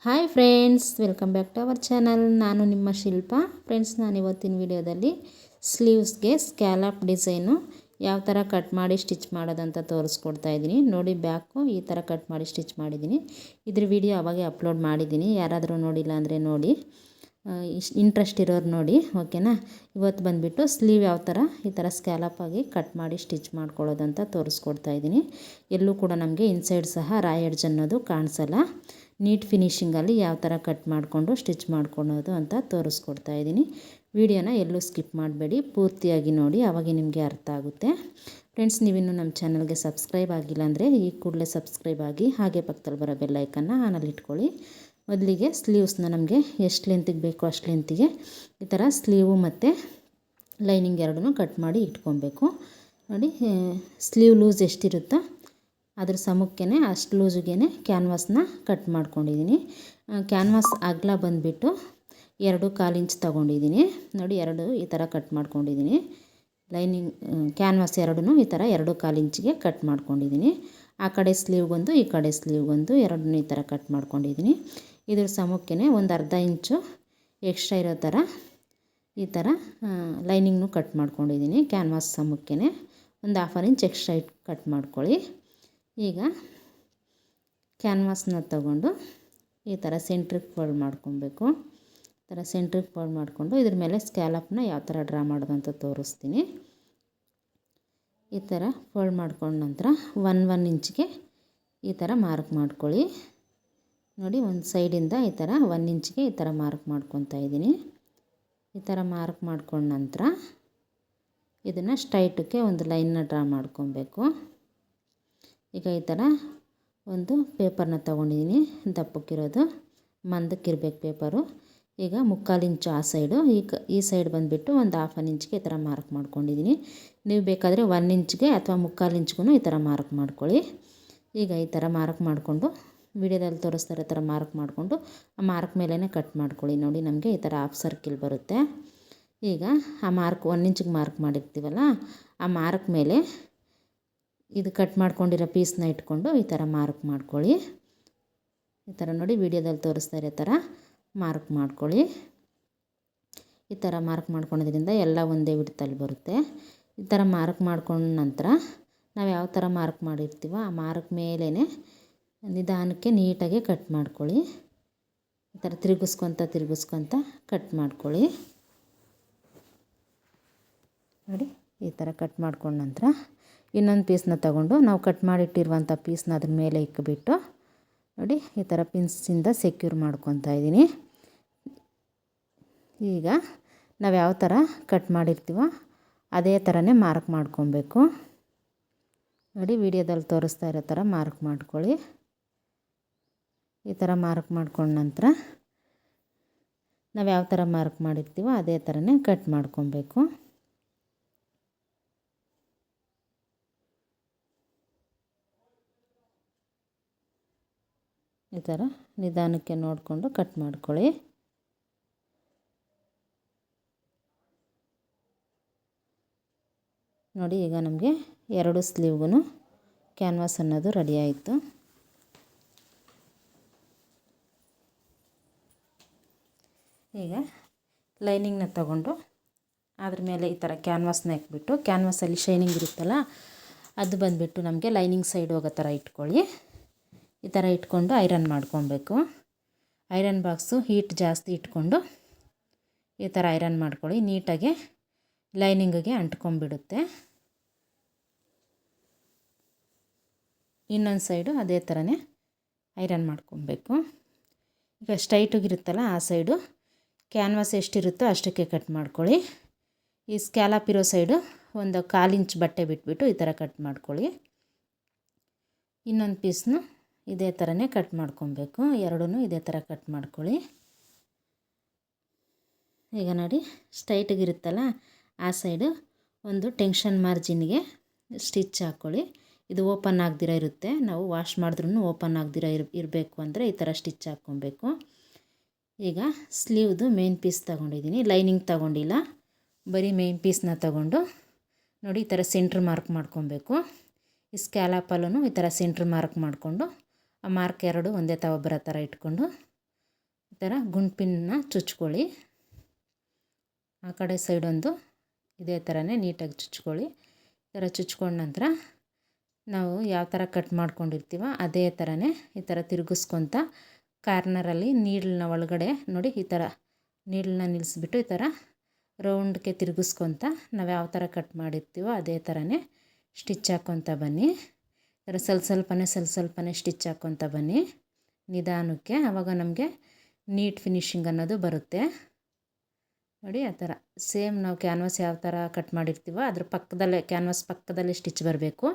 Hi friends, welcome back to our channel. ನಾನು ನಿಮ್ಮ ಶಿಲ್ಪ. Friends, ನಾನು ಇವತ್ತಿನ ವಿಡಿಯೋದಲ್ಲಿ ಸ್ಲೀವ್ಸ್ಗೆ ಸ್ಕ್ಯಾಲಪ್ ಡಿಸೈನು ಯಾವ ಥರ ಕಟ್ ಮಾಡಿ ಸ್ಟಿಚ್ ಮಾಡೋದಂತ ತೋರಿಸ್ಕೊಡ್ತಾ ಇದ್ದೀನಿ. ನೋಡಿ, ಬ್ಯಾಕು ಈ ಥರ ಕಟ್ ಮಾಡಿ ಸ್ಟಿಚ್ ಮಾಡಿದ್ದೀನಿ. ಇದ್ರ ವಿಡಿಯೋ ಅವಾಗೆ ಅಪ್ಲೋಡ್ ಮಾಡಿದ್ದೀನಿ. ಯಾರಾದರೂ ನೋಡಿಲ್ಲ ಅಂದರೆ ನೋಡಿ, ಇಂಟ್ರೆಸ್ಟ್ ಇರೋರು ನೋಡಿ, ಓಕೆನಾ. ಇವತ್ತು ಬಂದುಬಿಟ್ಟು ಸ್ಲೀವ್ ಯಾವ ಥರ ಈ ಥರ ಸ್ಕ್ಯಾಲಪ್ಪಾಗಿ ಕಟ್ ಮಾಡಿ ಸ್ಟಿಚ್ ಮಾಡ್ಕೊಳ್ಳೋದಂತ ತೋರಿಸ್ಕೊಡ್ತಾ ಇದ್ದೀನಿ. ಎಲ್ಲೂ ಕೂಡ ನಮಗೆ ಇನ್ಸೈಡ್ ಸಹ ರಾಯ್ ಎಡ್ಜ್ ಅನ್ನೋದು ಕಾಣಿಸಲ್ಲ. ನೀಟ್ ಫಿನಿಷಿಂಗಲ್ಲಿ ಯಾವ ಥರ ಕಟ್ ಮಾಡಿಕೊಂಡು ಸ್ಟಿಚ್ ಮಾಡ್ಕೊಳೋದು ಅಂತ ತೋರಿಸ್ಕೊಡ್ತಾ ಇದ್ದೀನಿ. ವಿಡಿಯೋನ ಎಲ್ಲೂ ಸ್ಕಿಪ್ ಮಾಡಬೇಡಿ, ಪೂರ್ತಿಯಾಗಿ ನೋಡಿ, ಆವಾಗ ನಿಮಗೆ ಅರ್ಥ ಆಗುತ್ತೆ. ಫ್ರೆಂಡ್ಸ್, ನೀವಿನ್ನೂ ನಮ್ಮ ಚಾನಲ್ಗೆ ಸಬ್ಸ್ಕ್ರೈಬ್ ಆಗಿಲ್ಲ ಅಂದರೆ ಈ ಕೂಡಲೇ ಸಬ್ಸ್ಕ್ರೈಬ್ ಆಗಿ, ಹಾಗೆ ಪಕ್ಕದಲ್ಲಿ ಬರೋ ಬೆಲ್ಲೈಕನ್ನ ಆನಲ್ಲಿ ಇಟ್ಕೊಳ್ಳಿ. ಮೊದಲಿಗೆ ಸ್ಲೀವ್ಸ್ನ ನಮಗೆ ಎಷ್ಟು ಲೆಂತಿಗೆ ಬೇಕೋ ಅಷ್ಟು ಲೆಂತಿಗೆ ಈ ಥರ ಸ್ಲೀವು ಮತ್ತು ಲೈನಿಂಗ್ ಎರಡೂ ಕಟ್ ಮಾಡಿ ಇಟ್ಕೊಬೇಕು. ನೋಡಿ, ಸ್ಲೀವ್ ಲೂಸ್ ಎಷ್ಟಿರುತ್ತೋ ಅದ್ರ ಸಮಕ್ಕೆ ಅಷ್ಟು ಲೂಸಿಗೆ ಕ್ಯಾನ್ವಾಸ್ನ ಕಟ್ ಮಾಡ್ಕೊಂಡಿದ್ದೀನಿ. ಕ್ಯಾನ್ವಾಸ್ ಅಗಲ ಬಂದುಬಿಟ್ಟು 2.25 ಇಂಚ್ ತೊಗೊಂಡಿದ್ದೀನಿ. ನೋಡಿ, ಎರಡು ಈ ಥರ ಕಟ್ ಮಾಡ್ಕೊಂಡಿದ್ದೀನಿ. ಲೈನಿಂಗ್ ಕ್ಯಾನ್ವಾಸ್ ಎರಡೂ ಈ ಥರ 2.25 ಇಂಚಿಗೆ ಕಟ್ ಮಾಡ್ಕೊಂಡಿದ್ದೀನಿ. ಆ ಕಡೆ ಸ್ಲೀವ್ಗೊಂದು ಈ ಕಡೆ ಸ್ಲೀವ್ಗೊಂದು ಎರಡನ್ನೂ ಈ ಥರ ಕಟ್ ಮಾಡ್ಕೊಂಡಿದ್ದೀನಿ. ಇದ್ರ ಸಮಕ್ಕೆ ಒಂದು ಅರ್ಧ ಇಂಚು ಎಕ್ಸ್ಟ್ರಾ ಇರೋ ಥರ ಈ ಥರ ಲೈನಿಂಗ್ನು ಕಟ್ ಮಾಡ್ಕೊಂಡಿದ್ದೀನಿ. ಕ್ಯಾನ್ವಾಸ್ ಸಮಕ್ಕೆ ಒಂದು 1/2 ಇಂಚ್ ಎಕ್ಸ್ಟ್ರಾ ಇಟ್ಟು ಕಟ್ ಮಾಡ್ಕೊಳ್ಳಿ. ಈಗ ಕ್ಯಾನ್ವಾಸ್ನ ತಗೊಂಡು ಈ ಥರ ಸೆಂಟ್ರಿಗೆ ಫೋಲ್ಡ್ ಮಾಡ್ಕೊಬೇಕು. ಈ ಥರ ಸೆಂಟ್ರಿಗೆ ಫೋಲ್ಡ್ ಮಾಡಿಕೊಂಡು ಇದ್ರ ಮೇಲೆ ಸ್ಕ್ಯಾಲಪ್ನ ಯಾವ ಥರ ಡ್ರಾ ಮಾಡೋದು ಅಂತ ತೋರಿಸ್ತೀನಿ. ಈ ಥರ ಫೋಲ್ಡ್ ಮಾಡ್ಕೊಂಡ ನಂತರ 1 ಇಂಚಿಗೆ ಈ ಥರ ಮಾರ್ಕ್ ಮಾಡ್ಕೊಳ್ಳಿ. ನೋಡಿ, ಒಂದು ಸೈಡಿಂದ ಈ ಥರ 1 ಇಂಚಿಗೆ ಈ ಥರ ಮಾರ್ಕ್ ಮಾಡ್ಕೊತಾ ಇದ್ದೀನಿ. ಈ ಥರ ಮಾರ್ಕ್ ಮಾಡ್ಕೊಂಡ ನಂತರ ಇದನ್ನು ಸ್ಟ್ರೈಟಕ್ಕೆ ಒಂದು ಲೈನ್ನ ಡ್ರಾ ಮಾಡ್ಕೊಬೇಕು. ಈಗ ಈ ಥರ ಒಂದು ಪೇಪರ್ನ ತೊಗೊಂಡಿದ್ದೀನಿ, ದಪ್ಪಕ್ಕಿರೋದು, ಮಂದಕ್ಕಿರ್ಬೇಕು ಪೇಪರು. ಈಗ 3/4 ಇಂಚು ಆ ಸೈಡು, ಈ ಸೈಡ್ ಬಂದುಬಿಟ್ಟು ಒಂದು 1/2 ಇಂಚಿಗೆ ಈ ಥರ ಮಾರ್ಕ್ ಮಾಡ್ಕೊಂಡಿದ್ದೀನಿ. ನೀವು ಬೇಕಾದರೆ 1 ಇಂಚ್ಗೆ ಅಥವಾ 3/4 ಇಂಚ್ಗೂ ಈ ಥರ ಮಾರ್ಕ್ ಮಾಡ್ಕೊಳ್ಳಿ. ಈಗ ಈ ಥರ ಮಾರ್ಕ್ ಮಾಡಿಕೊಂಡು, ವಿಡಿಯೋದಲ್ಲಿ ತೋರಿಸ್ತಾ ಇರೋ ಥರ ಮಾರ್ಕ್ ಮಾಡಿಕೊಂಡು ಆ ಮಾರ್ಕ್ ಮೇಲೇ ಕಟ್ ಮಾಡ್ಕೊಳ್ಳಿ. ನೋಡಿ, ನಮಗೆ ಈ ಥರ ಹಾಫ್ ಸರ್ಕಿಲ್ ಬರುತ್ತೆ. ಈಗ ಆ ಮಾರ್ಕ್ 1 ಇಂಚಿಗೆ ಮಾರ್ಕ್ ಮಾಡಿರ್ತೀವಲ್ಲ, ಆ ಮಾರ್ಕ್ ಮೇಲೆ ಇದು ಕಟ್ ಮಾಡ್ಕೊಂಡಿರೋ ಪೀಸ್ನ ಇಟ್ಕೊಂಡು ಈ ಥರ ಮಾರ್ಕ್ ಮಾಡ್ಕೊಳ್ಳಿ. ಈ ಥರ ನೋಡಿ, ವಿಡಿಯೋದಲ್ಲಿ ತೋರಿಸ್ತಾ ಇರೋ ಥರ ಮಾರ್ಕ್ ಮಾಡ್ಕೊಳ್ಳಿ. ಈ ಥರ ಮಾರ್ಕ್ ಮಾಡ್ಕೊಳೋದ್ರಿಂದ ಎಲ್ಲ ಒಂದೇ ವಿಡ್ತಲ್ಲಿ ಬರುತ್ತೆ. ಈ ಥರ ಮಾರ್ಕ್ ಮಾಡ್ಕೊಂಡ ನಂತರ ನಾವು ಯಾವ ಥರ ಮಾರ್ಕ್ ಮಾಡಿರ್ತೀವೋ ಆ ಮಾರ್ಕ್ ಮೇಲೇ ನಿಧಾನಕ್ಕೆ ನೀಟಾಗಿ ಕಟ್ ಮಾಡ್ಕೊಳ್ಳಿ. ಈ ಥರ ತಿರುಗಿಸ್ಕೊತ ಕಟ್ ಮಾಡ್ಕೊಳ್ಳಿ. ನೋಡಿ, ಈ ಥರ ಕಟ್ ಮಾಡ್ಕೊಂಡ ನಂತರ ಇನ್ನೊಂದು ಪೀಸ್ನ ತಗೊಂಡು ನಾವು ಕಟ್ ಮಾಡಿಟ್ಟಿರುವಂಥ ಪೀಸ್ನ ಅದ್ರ ಮೇಲೆ ಇಕ್ಕಿಬಿಟ್ಟು ನೋಡಿ, ಈ ಥರ ಪಿನ್ಸಿಂದ ಸೆಕ್ಯೂರ್ ಮಾಡ್ಕೊತಾ ಇದ್ದೀನಿ. ಈಗ ನಾವು ಯಾವ ಥರ ಕಟ್ ಮಾಡಿರ್ತೀವೋ ಅದೇ ಥರನೇ ಮಾರ್ಕ್ ಮಾಡ್ಕೊಬೇಕು. ನೋಡಿ, ವಿಡಿಯೋದಲ್ಲಿ ತೋರಿಸ್ತಾ ಇರೋ ಥರ ಮಾರ್ಕ್ ಮಾಡ್ಕೊಳ್ಳಿ. ಈ ಥರ ಮಾರ್ಕ್ ಮಾಡ್ಕೊಂಡ ನಂತರ ನಾವು ಯಾವ ಥರ ಮಾರ್ಕ್ ಮಾಡಿರ್ತೀವೋ ಅದೇ ಥರನೇ ಕಟ್ ಮಾಡ್ಕೊಬೇಕು. ಈ ಥರ ನಿಧಾನಕ್ಕೆ ನೋಡಿಕೊಂಡು ಕಟ್ ಮಾಡ್ಕೊಳ್ಳಿ. ನೋಡಿ, ಈಗ ನಮಗೆ 2 ಸ್ಲೀವ್ಗೂ ಕ್ಯಾನ್ವಾಸ್ ಅನ್ನೋದು ರೆಡಿ ಆಯಿತು. ಈಗ ಲೈನಿಂಗ್ನ ತಗೊಂಡು ಅದ್ರ ಮೇಲೆ ಈ ಥರ ಕ್ಯಾನ್ವಾಸ್ನ ಇಟ್ಬಿಟ್ಟು, ಕ್ಯಾನ್ವಾಸಲ್ಲಿ ಶೈನಿಂಗ್ ಇರುತ್ತಲ್ಲ ಅದು ಬಂದುಬಿಟ್ಟು ನಮಗೆ ಲೈನಿಂಗ್ ಸೈಡ್ ಹೋಗೋ ಥರ ಇಟ್ಕೊಳ್ಳಿ. ಈ ಥರ ಇಟ್ಕೊಂಡು ಐರನ್ ಮಾಡ್ಕೊಬೇಕು. ಐರನ್ ಬಾಕ್ಸು ಹೀಟ್ ಜಾಸ್ತಿ ಇಟ್ಕೊಂಡು ಈ ಥರ ಐರನ್ ಮಾಡ್ಕೊಳ್ಳಿ. ನೀಟಾಗಿ ಲೈನಿಂಗಿಗೆ ಅಂಟ್ಕೊಂಡ್ಬಿಡುತ್ತೆ. ಇನ್ನೊಂದು ಸೈಡು ಅದೇ ಥರನೇ ಐರನ್ ಮಾಡ್ಕೊಬೇಕು. ಈಗ ಸ್ಟ್ರೈಟಾಗಿರುತ್ತಲ್ಲ ಆ ಸೈಡು ಕ್ಯಾನ್ವಾಸ್ ಎಷ್ಟಿರುತ್ತೋ ಅಷ್ಟಕ್ಕೆ ಕಟ್ ಮಾಡ್ಕೊಳ್ಳಿ. ಈ ಸ್ಕ್ಯಾಲಪ್ ಇರೋ ಸೈಡು ಒಂದು 1/4 ಇಂಚ್ ಬಟ್ಟೆ ಬಿಟ್ಬಿಟ್ಟು ಈ ಥರ ಕಟ್ ಮಾಡ್ಕೊಳ್ಳಿ. ಇನ್ನೊಂದು ಪೀಸ್ನು ಇದೇ ಥರನೇ ಕಟ್ ಮಾಡ್ಕೊಬೇಕು. ಎರಡೂ ಇದೇ ಥರ ಕಟ್ ಮಾಡ್ಕೊಳ್ಳಿ. ಈಗ ನೋಡಿ, ಸ್ಟ್ರೈಟಾಗಿರುತ್ತಲ್ಲ ಆ ಸೈಡು ಒಂದು ಟೆನ್ಷನ್ ಮಾರ್ಜಿನ್ಗೆ ಸ್ಟಿಚ್ ಹಾಕ್ಕೊಳ್ಳಿ. ಇದು ಓಪನ್ ಆಗದಿರೋ ಇರುತ್ತೆ, ನಾವು ವಾಶ್ ಮಾಡಿದ್ರೂ ಓಪನ್ ಆಗದಿರೋ ಇರಬೇಕು ಅಂದರೆ ಈ ಥರ ಸ್ಟಿಚ್ ಹಾಕ್ಕೊಬೇಕು. ಈಗ ಸ್ಲೀವ್ದು ಮೇನ್ ಪೀಸ್ ತೊಗೊಂಡಿದ್ದೀನಿ, ಲೈನಿಂಗ್ ತೊಗೊಂಡಿಲ್ಲ, ಬರೀ ಮೇನ್ ಪೀಸ್ನ ತೊಗೊಂಡು ನೋಡಿ ಈ ಥರ ಸೆಂಟ್ರ್ ಮಾರ್ಕ್ ಮಾಡ್ಕೊಬೇಕು. ಈ ಸ್ಕ್ಯಾಲಪಲ್ಲೂ ಈ ಥರ ಸೆಂಟ್ರ್ ಮಾರ್ಕ್ ಮಾಡಿಕೊಂಡು ಆ ಮಾರ್ಕ್ ಎರಡು ಒಂದೇ ಬರೋ ಥರ ಇಟ್ಕೊಂಡು ಥರ ಗುಂಡ್ಪಿನ್ನ ಚುಚ್ಕೊಳ್ಳಿ. ಆ ಕಡೆ ಸೈಡೊಂದು ಇದೇ ಥರನೇ ನೀಟಾಗಿ ಚುಚ್ಕೊಳ್ಳಿ. ಈ ಥರ ಚುಚ್ಕೊಂಡ ನಂತರ ನಾವು ಯಾವ ಥರ ಕಟ್ ಮಾಡ್ಕೊಂಡಿರ್ತೀವೋ ಅದೇ ಥರನೇ ಈ ಥರ ತಿರುಗಿಸ್ಕೊತ ಕಾರ್ನರಲ್ಲಿ ನೀಡಲನ್ನ ಒಳಗಡೆ ನೋಡಿ ಈ ಥರ ನೀಡಲನ್ನ ನಿಲ್ಲಿಸ್ಬಿಟ್ಟು ಈ ಥರ ರೌಂಡ್ಗೆ ತಿರುಗಿಸ್ಕೊತ ನಾವು ಯಾವ ಥರ ಕಟ್ ಮಾಡಿರ್ತೀವೋ ಅದೇ ಥರನೇ ಸ್ಟಿಚ್ ಹಾಕ್ಕೊತ ಬನ್ನಿ. ಈ ಥರ ಸ್ವಲ್ಪನೇ ಸ್ಟಿಚ್ ಹಾಕ್ಕೊತ ಬನ್ನಿ ನಿಧಾನಕ್ಕೆ. ಆವಾಗ ನಮಗೆ ನೀಟ್ ಫಿನಿಶಿಂಗ್ ಅನ್ನೋದು ಬರುತ್ತೆ. ನೋಡಿ ಆ ಥರ ಸೇಮ್ ನಾವು ಕ್ಯಾನ್ವಾಸ್ ಯಾವ ಥರ ಕಟ್ ಮಾಡಿರ್ತೀವೋ ಅದ್ರ ಪಕ್ಕದಲ್ಲೇ ಕ್ಯಾನ್ವಾಸ್ ಪಕ್ಕದಲ್ಲೇ ಸ್ಟಿಚ್ ಬರಬೇಕು,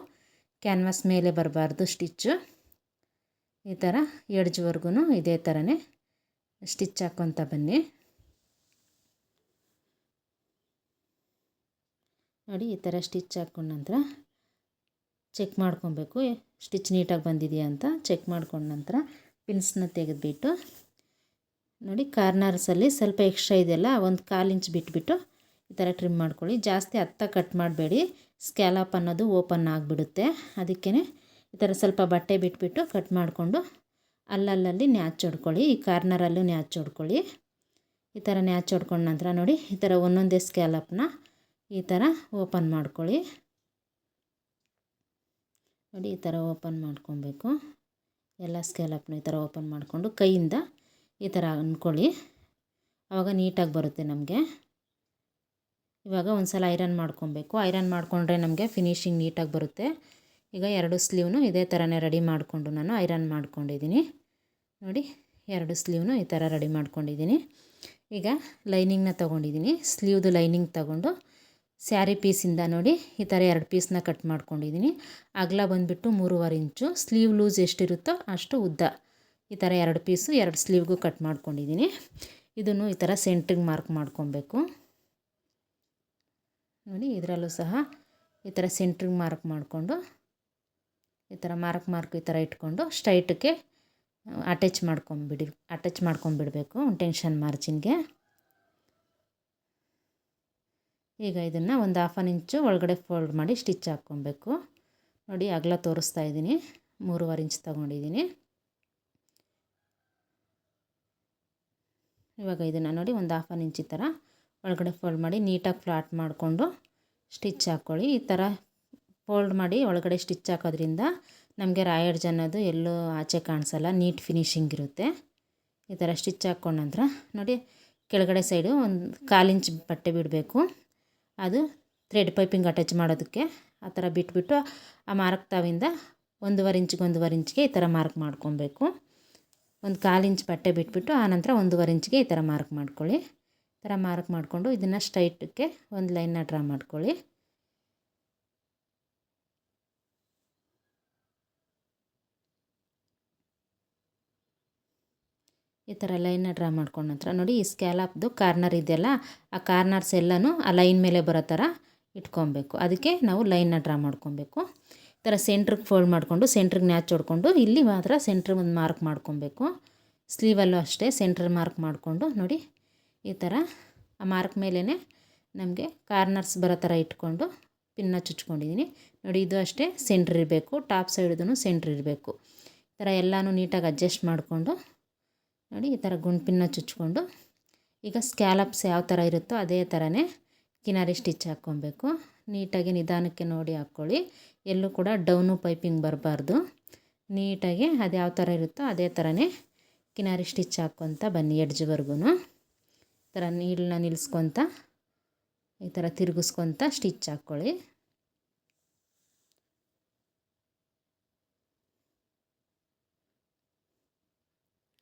ಕ್ಯಾನ್ವಾಸ್ ಮೇಲೆ ಬರಬಾರ್ದು ಸ್ಟಿಚ್ಚು. ಈ ಥರ ಎಡ್ಜ್ವರೆಗೂ ಇದೇ ಥರನೇ ಸ್ಟಿಚ್ ಹಾಕ್ಕೊತ ಬನ್ನಿ. ನೋಡಿ ಈ ಥರ ಸ್ಟಿಚ್ ಹಾಕ್ಕೊಂಡ ನಂತರ ಚೆಕ್ ಮಾಡ್ಕೊಬೇಕು ಸ್ಟಿಚ್ ನೀಟಾಗಿ ಬಂದಿದೆಯಾ ಅಂತ. ಚೆಕ್ ಮಾಡ್ಕೊಂಡ ನಂತರ ಪಿನ್ಸ್ನ ತೆಗೆದುಬಿಟ್ಟು ನೋಡಿ ಕಾರ್ನರ್ಸಲ್ಲಿ ಸ್ವಲ್ಪ ಎಕ್ಸ್ಟ್ರಾ ಇದೆಯಲ್ಲ ಒಂದು 1/4 ಇಂಚ್ ಬಿಟ್ಬಿಟ್ಟು ಈ ಥರ ಟ್ರಿಮ್ ಮಾಡ್ಕೊಳ್ಳಿ. ಜಾಸ್ತಿ ಹತ್ತ ಕಟ್ ಮಾಡಬೇಡಿ, ಸ್ಕ್ಯಾಲಪ್ ಅನ್ನೋದು ಓಪನ್ ಆಗಿಬಿಡುತ್ತೆ. ಅದಕ್ಕೇ ಈ ಥರ ಸ್ವಲ್ಪ ಬಟ್ಟೆ ಬಿಟ್ಬಿಟ್ಟು ಕಟ್ ಮಾಡಿಕೊಂಡು ಅಲ್ಲಲ್ಲಿ ನ್ಯಾಚ್ ಹೊಡ್ಕೊಳ್ಳಿ. ಈ ಕಾರ್ನರಲ್ಲೂ ನ್ಯಾಚ್ ಹೊಡ್ಕೊಳ್ಳಿ. ಈ ಥರ ನ್ಯಾಚ್ ಹೊಡ್ಕೊಂಡ ನಂತರ ನೋಡಿ ಈ ಥರ ಒಂದೊಂದೇ ಸ್ಕ್ಯಾಲಪ್ನ ಈ ಥರ ಓಪನ್ ಮಾಡ್ಕೊಳ್ಳಿ. ನೋಡಿ ಈ ಥರ ಓಪನ್ ಮಾಡ್ಕೊಬೇಕು. ಎಲ್ಲ ಸ್ಕ್ಯಾಲಪ್ನ ಈ ಥರ ಓಪನ್ ಮಾಡಿಕೊಂಡು ಕೈಯಿಂದ ಈ ಥರ ಅಂದ್ಕೊಳ್ಳಿ. ಆವಾಗ ನೀಟಾಗಿ ಬರುತ್ತೆ ನಮಗೆ. ಇವಾಗ ಒಂದು ಸಲ ಐರನ್ ಮಾಡ್ಕೊಬೇಕು. ಐರನ್ ಮಾಡಿಕೊಂಡ್ರೆ ನಮಗೆ ಫಿನಿಶಿಂಗ್ ನೀಟಾಗಿ ಬರುತ್ತೆ. ಈಗ 2 ಸ್ಲೀವ್ನು ಇದೇ ಥರನೇ ರೆಡಿ ಮಾಡಿಕೊಂಡು ನಾನು ಐರನ್ ಮಾಡ್ಕೊಂಡಿದ್ದೀನಿ. ನೋಡಿ 2 ಸ್ಲೀವ್ನು ಈ ಥರ ರೆಡಿ ಮಾಡ್ಕೊಂಡಿದ್ದೀನಿ. ಈಗ ಲೈನಿಂಗ್ನ ತೊಗೊಂಡಿದ್ದೀನಿ. ಸ್ಲೀವ್ದು ಲೈನಿಂಗ್ ತೊಗೊಂಡು ಸ್ಯಾರಿ ಪೀಸಿಂದ ನೋಡಿ ಈ ಥರ 2 ಪೀಸ್ನ ಕಟ್ ಮಾಡ್ಕೊಂಡಿದ್ದೀನಿ. ಅಗಲ ಬಂದುಬಿಟ್ಟು 3.5 ಇಂಚು. ಸ್ಲೀವ್ ಲೂಸ್ ಎಷ್ಟಿರುತ್ತೋ ಅಷ್ಟು ಉದ್ದ ಈ ಥರ 2 ಪೀಸು 2 ಸ್ಲೀವ್ಗೂ ಕಟ್ ಮಾಡ್ಕೊಂಡಿದ್ದೀನಿ. ಇದನ್ನು ಈ ಥರ ಸೆಂಟ್ರಿಗೆ ಮಾರ್ಕ್ ಮಾಡ್ಕೊಬೇಕು. ನೋಡಿ ಇದರಲ್ಲೂ ಸಹ ಈ ಥರ ಸೆಂಟ್ರಿಗೆ ಮಾರ್ಕ್ ಮಾಡಿಕೊಂಡು ಈ ಥರ ಮಾರ್ಕ್ ಈ ಥರ ಇಟ್ಕೊಂಡು ಸ್ಟ್ರೈಟಕ್ಕೆ ಅಟ್ಯಾಚ್ ಮಾಡ್ಕೊಂಬಿಡಬೇಕು ಟೆನ್ಷನ್ ಮಾರ್ಜಿನ್ಗೆ. ಈಗ ಇದನ್ನು ಒಂದು 1/2 ಇಂಚು ಒಳಗಡೆ ಫೋಲ್ಡ್ ಮಾಡಿ ಸ್ಟಿಚ್ ಹಾಕ್ಕೊಬೇಕು. ನೋಡಿ ಅಗಲ ತೋರಿಸ್ತಾ ಇದ್ದೀನಿ, 3.5 ಇಂಚ್ ತೊಗೊಂಡಿದ್ದೀನಿ. ಇವಾಗ ಇದನ್ನು ನೋಡಿ ಒಂದು 1/2 ಇಂಚ್ ಈ ಥರ ಒಳಗಡೆ ಫೋಲ್ಡ್ ಮಾಡಿ ನೀಟಾಗಿ ಫ್ಲಾಟ್ ಮಾಡಿಕೊಂಡು ಸ್ಟಿಚ್ ಹಾಕ್ಕೊಳ್ಳಿ. ಈ ಥರ ಫೋಲ್ಡ್ ಮಾಡಿ ಒಳಗಡೆ ಸ್ಟಿಚ್ ಹಾಕೋದ್ರಿಂದ ನಮಗೆ ರಾಯ್ ಎಡ್ಜ್ ಅನ್ನೋದು ಎಲ್ಲೂ ಆಚೆ ಕಾಣಿಸಲ್ಲ, ನೀಟ್ ಫಿನಿಶಿಂಗ್ ಇರುತ್ತೆ. ಈ ಥರ ಸ್ಟಿಚ್ ಹಾಕ್ಕೊಂಡ ನಂತರ ನೋಡಿ ಕೆಳಗಡೆ ಸೈಡು ಒಂದು 1/4 ಇಂಚ್ ಬಟ್ಟೆ ಬಿಡಬೇಕು. ಅದು ಥ್ರೆಡ್ ಪೈಪಿಂಗ್ ಅಟ್ಯಾಚ್ ಮಾಡೋದಕ್ಕೆ ಆ ಥರ ಬಿಟ್ಬಿಟ್ಟು ಆ ಮಾರ್ಕ್ ತಾವಿಂದ 1.5 ಇಂಚ್ಗೆ ಈ ಥರ ಮಾರ್ಕ್ ಮಾಡ್ಕೊಬೇಕು. ಒಂದು 1/4 ಇಂಚ್ ಬಟ್ಟೆ ಬಿಟ್ಬಿಟ್ಟು ಆನಂತರ 1.5 ಇಂಚ್ಗೆ ಈ ಥರ ಮಾರ್ಕ್ ಮಾಡ್ಕೊಳ್ಳಿ. ಈ ಥರ ಮಾರ್ಕ್ ಮಾಡಿಕೊಂಡು ಇದನ್ನು ಸ್ಟ್ರೈಟಕ್ಕೆ ಒಂದು ಲೈನ್ನ ಡ್ರಾ ಮಾಡ್ಕೊಳ್ಳಿ. ಈ ಥರ ಲೈನ್ನ ಡ್ರಾ ಮಾಡ್ಕೊಂಡ ನಂತರ ನೋಡಿ ಈ ಸ್ಕ್ಯಾಲಪ್ದು ಕಾರ್ನರ್ ಇದೆಯಲ್ಲ ಆ ಕಾರ್ನರ್ಸ್ ಎಲ್ಲನೂ ಆ ಲೈನ್ ಮೇಲೆ ಬರೋ ಥರ ಇಟ್ಕೊಬೇಕು. ಅದಕ್ಕೆ ನಾವು ಲೈನ್ನ ಡ್ರಾ ಮಾಡ್ಕೊಬೇಕು. ಈ ಥರ ಸೆಂಟ್ರಿಗೆ ಫೋಲ್ಡ್ ಮಾಡಿಕೊಂಡು ಸೆಂಟ್ರಿಗೆ ನ್ಯಾಚ್ ಹೊಡ್ಕೊಂಡು ಇಲ್ಲಿ ಮಾತ್ರ ಸೆಂಟ್ರಿಗೆ ಒಂದು ಮಾರ್ಕ್ ಮಾಡ್ಕೊಬೇಕು. ಸ್ಲೀವಲ್ಲೂ ಅಷ್ಟೇ ಸೆಂಟ್ರ್ ಮಾರ್ಕ್ ಮಾಡಿಕೊಂಡು ನೋಡಿ ಈ ಥರ ಆ ಮಾರ್ಕ್ ಮೇಲೇ ನಮಗೆ ಕಾರ್ನರ್ಸ್ ಬರೋ ಥರ ಇಟ್ಕೊಂಡು ಪಿನ್ನ ಚುಚ್ಕೊಂಡಿದ್ದೀನಿ. ನೋಡಿ ಇದು ಅಷ್ಟೇ ಸೆಂಟ್ರ್ ಇರಬೇಕು, ಟಾಪ್ ಸೈಡ್ದು ಸೆಂಟ್ರ್ ಇರಬೇಕು. ಈ ಥರ ಎಲ್ಲನೂ ನೀಟಾಗಿ ಅಡ್ಜಸ್ಟ್ ಮಾಡಿಕೊಂಡು ನೋಡಿ ಈ ಥರ ಗುಂಡ್ಪಿನ್ನ ಚುಚ್ಕೊಂಡು ಈಗ ಸ್ಕ್ಯಾಲಪ್ಸ್ ಯಾವ ಥರ ಇರುತ್ತೋ ಅದೇ ಥರನೇ ಕಿನಾರಿ ಸ್ಟಿಚ್ ಹಾಕ್ಕೊಬೇಕು. ನೀಟಾಗಿ ನಿಧಾನಕ್ಕೆ ನೋಡಿ ಹಾಕ್ಕೊಳ್ಳಿ. ಎಲ್ಲೂ ಕೂಡ ಡೌನು ಪೈಪಿಂಗ್ ಬರಬಾರ್ದು. ನೀಟಾಗಿ ಅದು ಯಾವ ಥರ ಇರುತ್ತೋ ಅದೇ ಥರನೇ ಕಿನಾರಿ ಸ್ಟಿಚ್ ಹಾಕ್ಕೊತ ಬನ್ನಿ. ಎಡ್ಜ್ವರೆಗೂ ಈ ಥರ ನೀಡನ್ನ ನಿಲ್ಲಿಸ್ಕೊತ ಈ ಥರ ತಿರುಗಿಸ್ಕೊತ ಸ್ಟಿಚ್ ಹಾಕ್ಕೊಳ್ಳಿ.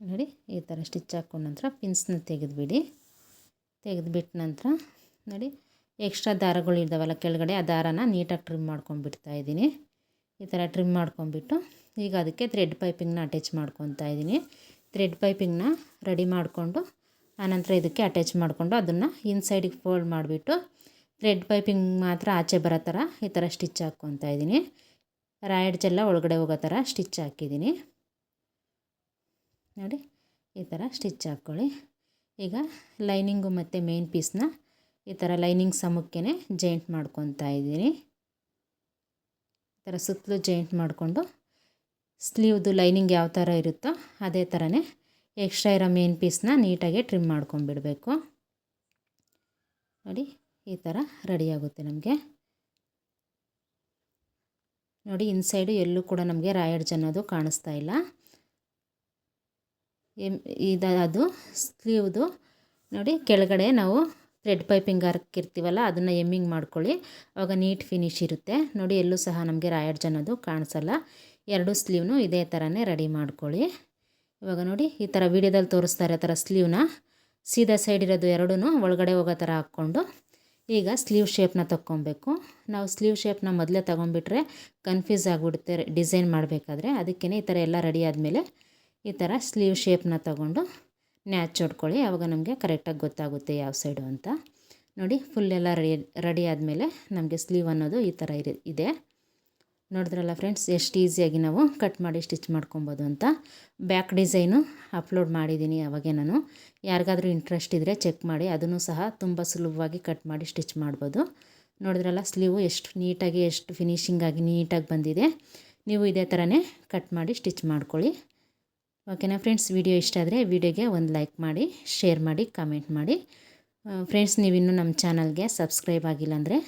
ನೋಡಿ ಈ ಥರ ಸ್ಟಿಚ್ ಹಾಕ್ಕೊಂಡ ನಂತರ ಪಿನ್ಸ್ನ ತೆಗೆದುಬಿಟ್ಟ ನಂತರ ನೋಡಿ ಎಕ್ಸ್ಟ್ರಾ ದಾರಗಳು ಇದ್ದಾವಲ್ಲ ಕೆಳಗಡೆ ಆ ದಾರನ ನೀಟಾಗಿ ಟ್ರಿಮ್ ಮಾಡ್ಕೊಂಡ್ಬಿಡ್ತಾ ಇದ್ದೀನಿ. ಈ ಥರ ಟ್ರಿಮ್ ಮಾಡ್ಕೊಂಬಿಟ್ಟು ಈಗ ಅದಕ್ಕೆ ಥ್ರೆಡ್ ಪೈಪಿಂಗ್ನ ಅಟ್ಯಾಚ್ ಮಾಡ್ಕೊತಾ ಇದ್ದೀನಿ. ಥ್ರೆಡ್ ಪೈಪಿಂಗ್ನ ರೆಡಿ ಮಾಡಿಕೊಂಡು ಆನಂತರ ಇದಕ್ಕೆ ಅಟ್ಯಾಚ್ ಮಾಡಿಕೊಂಡು ಅದನ್ನು ಇನ್ಸೈಡಿಗೆ ಫೋಲ್ಡ್ ಮಾಡಿಬಿಟ್ಟು ಥ್ರೆಡ್ ಪೈಪಿಂಗ್ ಮಾತ್ರ ಆಚೆ ಬರೋ ಥರ ಈ ಥರ ಸ್ಟಿಚ್ ಹಾಕ್ಕೊತಾ ಇದ್ದೀನಿ. ರಾಯ್ ಎಡ್ಜ್ ಎಲ್ಲ ಒಳಗಡೆ ಹೋಗೋ ಥರ ಸ್ಟಿಚ್ ಹಾಕಿದ್ದೀನಿ. ನೋಡಿ ಈ ಥರ ಸ್ಟಿಚ್ ಹಾಕ್ಕೊಳ್ಳಿ. ಈಗ ಲೈನಿಂಗು ಮತ್ತು ಮೇನ್ ಪೀಸ್ನ ಈ ಥರ ಲೈನಿಂಗ್ ಸಮಕ್ಕೇ ಜಾಯಿಂಟ್ ಮಾಡ್ಕೊತಾ ಇದ್ದೀನಿ. ಈ ಥರ ಸುತ್ತಲೂ ಜಾಯಿಂಟ್ ಮಾಡಿಕೊಂಡು ಸ್ಲೀವ್ದು ಲೈನಿಂಗ್ ಯಾವ ಥರ ಇರುತ್ತೋ ಅದೇ ಥರನೇ ಎಕ್ಸ್ಟ್ರಾ ಇರೋ ಮೇನ್ ಪೀಸ್ನ ನೀಟಾಗಿ ಟ್ರಿಮ್ ಮಾಡ್ಕೊಂಬಿಡಬೇಕು. ನೋಡಿ ಈ ಥರ ರೆಡಿಯಾಗುತ್ತೆ ನಮಗೆ. ನೋಡಿ ಇನ್ಸೈಡು ಎಲ್ಲೂ ಕೂಡ ನಮಗೆ ರಾಯಡ್ಜ್ ಅನ್ನೋದು ಕಾಣಿಸ್ತಾ ಇಲ್ಲ. ಅದು ಸ್ಲೀವ್ದು ನೋಡಿ ಕೆಳಗಡೆ ನಾವು ಥ್ರೆಡ್ ಪೈಪಿಂಗ್ ಹಾಕಿರ್ತೀವಲ್ಲ ಅದನ್ನು ಎಮ್ಮಿಂಗ್ ಮಾಡ್ಕೊಳ್ಳಿ, ಆವಾಗ ನೀಟ್ ಫಿನಿಶ್ ಇರುತ್ತೆ. ನೋಡಿ ಎಲ್ಲೂ ಸಹ ನಮಗೆ ರಾಯಡ್ಜ್ ಅನ್ನೋದು ಕಾಣಿಸಲ್ಲ. ಎರಡು ಸ್ಲೀವ್ನು ಇದೇ ಥರನೇ ರೆಡಿ ಮಾಡ್ಕೊಳ್ಳಿ. ಇವಾಗ ನೋಡಿ ಈ ಥರ ವೀಡಿಯೋದಲ್ಲಿ ತೋರಿಸ್ತಾ ಇರೋ ಥರ ಸ್ಲೀವ್ನ ಸೀದಾ ಸೈಡ್ ಇರೋದು ಎರಡೂ ಒಳಗಡೆ ಹೋಗೋ ಥರ ಹಾಕ್ಕೊಂಡು ಈಗ ಸ್ಲೀವ್ ಶೇಪ್ನ ತೊಗೊಬೇಕು. ನಾವು ಸ್ಲೀವ್ ಶೇಪ್ನ ಮೊದಲೇ ತೊಗೊಂಡ್ಬಿಟ್ರೆ ಕನ್ಫ್ಯೂಸ್ ಆಗಿಬಿಡುತ್ತೆ ಡಿಸೈನ್ ಮಾಡಬೇಕಾದ್ರೆ. ಅದಕ್ಕೇ ಈ ಥರ ಎಲ್ಲ ರೆಡಿ ಆದಮೇಲೆ ಈ ಥರ ಸ್ಲೀವ್ ಶೇಪ್ನ ತೊಗೊಂಡು ನ್ಯಾಚ್ ಹೊಡ್ಕೊಳ್ಳಿ, ಆವಾಗ ನಮಗೆ ಕರೆಕ್ಟಾಗಿ ಗೊತ್ತಾಗುತ್ತೆ ಯಾವ ಸೈಡು ಅಂತ. ನೋಡಿ ಫುಲ್ ಎಲ್ಲ ರೆಡಿ ಆದಮೇಲೆ ನಮಗೆ ಸ್ಲೀವ್ ಅನ್ನೋದು ಈ ಥರ ಇದೆ. ನೋಡಿದ್ರಲ್ಲ ಫ್ರೆಂಡ್ಸ್, ಎಷ್ಟು ಈಸಿಯಾಗಿ ನಾವು ಕಟ್ ಮಾಡಿ ಸ್ಟಿಚ್ ಮಾಡ್ಕೊಬೋದು ಅಂತ. ಬ್ಯಾಕ್ ಡಿಸೈನು ಅಪ್ಲೋಡ್ ಮಾಡಿದ್ದೀನಿ ಅವಾಗೆ ನಾನು. ಯಾರಿಗಾದ್ರೂ ಇಂಟ್ರೆಸ್ಟ್ ಇದ್ದರೆ ಚೆಕ್ ಮಾಡಿ, ಅದನ್ನು ಸಹ ತುಂಬ ಸುಲಭವಾಗಿ ಕಟ್ ಮಾಡಿ ಸ್ಟಿಚ್ ಮಾಡ್ಬೋದು. ನೋಡಿದ್ರಲ್ಲ ಸ್ಲೀವು ಎಷ್ಟು ನೀಟಾಗಿ ಎಷ್ಟು ಫಿನಿಶಿಂಗಾಗಿ ನೀಟಾಗಿ ಬಂದಿದೆ. ನೀವು ಇದೇ ಥರನೇ ಕಟ್ ಮಾಡಿ ಸ್ಟಿಚ್ ಮಾಡ್ಕೊಳ್ಳಿ. ಓಕೆನಾ ಫ್ರೆಂಡ್ಸ್, ವಿಡಿಯೋ ಇಷ್ಟ ಆದರೆ ವಿಡಿಯೋಗೆ ಒಂದು ಲೈಕ್ ಮಾಡಿ, ಶೇರ್ ಮಾಡಿ, ಕಮೆಂಟ್ ಮಾಡಿ. ಫ್ರೆಂಡ್ಸ್, ನೀವಿನ್ನೂ ನಮ್ಮ ಚಾನಲ್ಗೆ ಸಬ್ಸ್ಕ್ರೈಬ್ ಆಗಿಲ್ಲ ಅಂದರೆ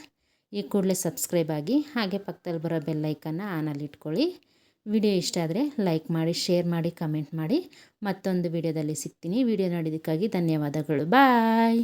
ಈ ಕೂಡಲೇ ಸಬ್ಸ್ಕ್ರೈಬ್ ಆಗಿ, ಹಾಗೆ ಪಕ್ಕದಲ್ಲಿ ಬರೋ ಬೆಲ್ ಐಕನ್ನ ಆನಲ್ಲಿ ಇಟ್ಕೊಳ್ಳಿ. ವಿಡಿಯೋ ಇಷ್ಟ ಆದರೆ ಲೈಕ್ ಮಾಡಿ, ಶೇರ್ ಮಾಡಿ, ಕಮೆಂಟ್ ಮಾಡಿ. ಮತ್ತೊಂದು ವಿಡಿಯೋದಲ್ಲಿ ಸಿಗ್ತೀನಿ. ವಿಡಿಯೋ ನೋಡಿದ್ದಕ್ಕಾಗಿ ಧನ್ಯವಾದಗಳು. ಬಾಯ್.